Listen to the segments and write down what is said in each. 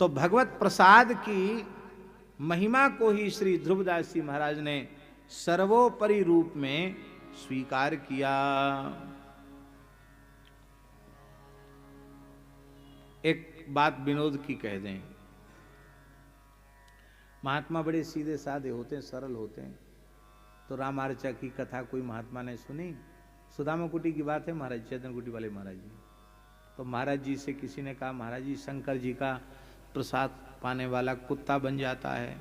तो भगवत प्रसाद की महिमा को ही श्री ध्रुवदास जी महाराज ने सर्वोपरि रूप में स्वीकार किया। एक बात विनोद की कह दें, महात्मा बड़े सीधे साधे होते हैं, सरल होते हैं। तो रामार्चा की कथा कोई महात्मा ने सुनी, सुदामा कुटी की बात है, महाराज चैतन्य कुटी वाले महाराज जी। तो महाराज जी से किसी ने कहा, महाराज जी शंकर जी का प्रसाद पाने वाला कुत्ता बन जाता है,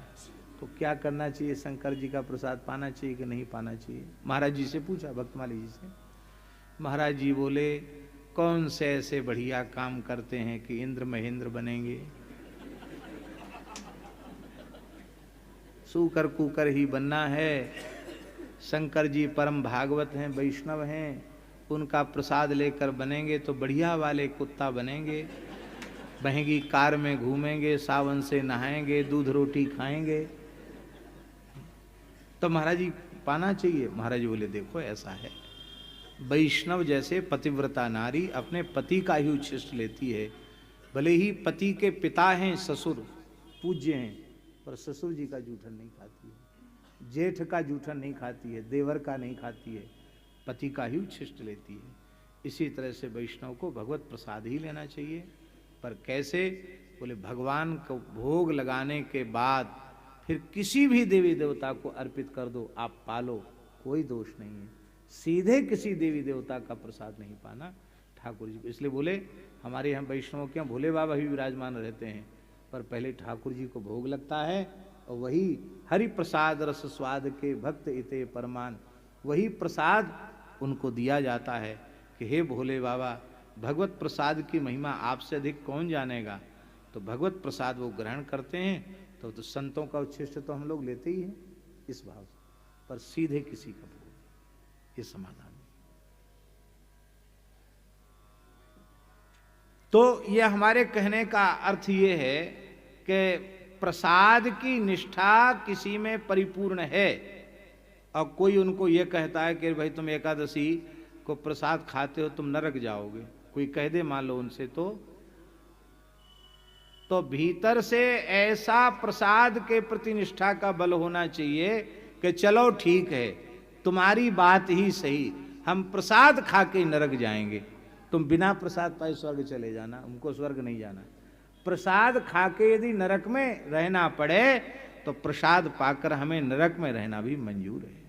तो क्या करना चाहिए, शंकर जी का प्रसाद पाना चाहिए कि नहीं पाना चाहिए? महाराज जी से पूछा, भक्तमाली जी से। महाराज जी बोले, कौन से ऐसे बढ़िया काम करते हैं कि इंद्र महेंद्र बनेंगे? सूकर कुकर ही बनना है। शंकर जी परम भागवत हैं, वैष्णव हैं, उनका प्रसाद लेकर बनेंगे तो बढ़िया वाले कुत्ता बनेंगे, महंगी कार में घूमेंगे, सावन से नहाएंगे, दूध रोटी खाएंगे। तो महाराज जी पाना चाहिए। महाराज जी बोले, देखो ऐसा है, वैष्णव जैसे पतिव्रता नारी अपने पति का ही उच्छिष्ट लेती है। भले ही पति के पिता हैं ससुर, पूज्य हैं, पर ससुर जी का जूठन नहीं खाती है, जेठ का जूठन नहीं खाती है, देवर का नहीं खाती है, पति का ही उच्छिष्ट लेती है। इसी तरह से वैष्णव को भगवत प्रसाद ही लेना चाहिए। पर कैसे? बोले, भगवान को भोग लगाने के बाद फिर किसी भी देवी देवता को अर्पित कर दो, आप पालो, कोई दोष नहीं है। सीधे किसी देवी देवता का प्रसाद नहीं पाना ठाकुर जी को। इसलिए बोले, हमारे यहाँ वैष्णव के यहाँ भोले बाबा भी विराजमान रहते हैं, पर पहले ठाकुर जी को भोग लगता है, और वही हरि प्रसाद रस स्वाद के भक्त इते परमान, वही प्रसाद उनको दिया जाता है कि हे भोले बाबा, भगवत प्रसाद की महिमा आपसे अधिक कौन जानेगा। तो भगवत प्रसाद वो ग्रहण करते हैं। तो संतों का उच्छिष्ट तो हम लोग लेते ही हैं इस भाव से, पर सीधे किसी का भोग, ये समाधान। तो यह हमारे कहने का अर्थ ये है कि प्रसाद की निष्ठा किसी में परिपूर्ण है, और कोई उनको ये कहता है कि भाई तुम एकादशी को प्रसाद खाते हो तुम नरक जाओगे, कोई कह दे मान लो उनसे, तो भीतर से ऐसा प्रसाद के प्रति निष्ठा का बल होना चाहिए कि चलो ठीक है, तुम्हारी बात ही सही, हम प्रसाद खा के नरक जाएंगे, तुम बिना प्रसाद पाए स्वर्ग चले जाना, हमको स्वर्ग नहीं जाना। प्रसाद खा के यदि नरक में रहना पड़े तो प्रसाद पाकर हमें नरक में रहना भी मंजूर है।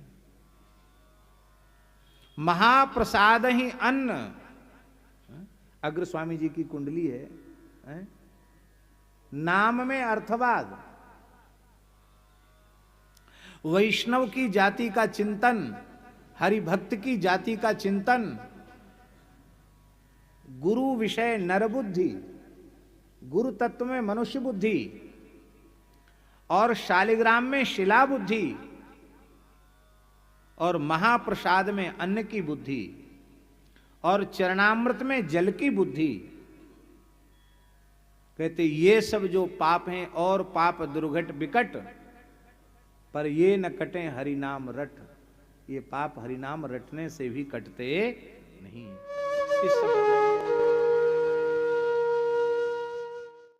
महाप्रसाद ही अन्न, अग्र स्वामी जी की कुंडली है, नाम में अर्थवाद, वैष्णव की जाति का चिंतन, हरिभक्त की जाति का चिंतन, गुरु विषय नर बुद्धि, गुरु तत्व में मनुष्य बुद्धि, और शालिग्राम में शिला बुद्धि, और महाप्रसाद में अन्न की बुद्धि, और चरणामृत में जल की बुद्धि। कहते ये सब जो पाप हैं, और पाप दुर्घट विकट, पर ये न कटे हरिनाम रट, ये पाप हरिनाम रटने से भी कटते नहीं। इस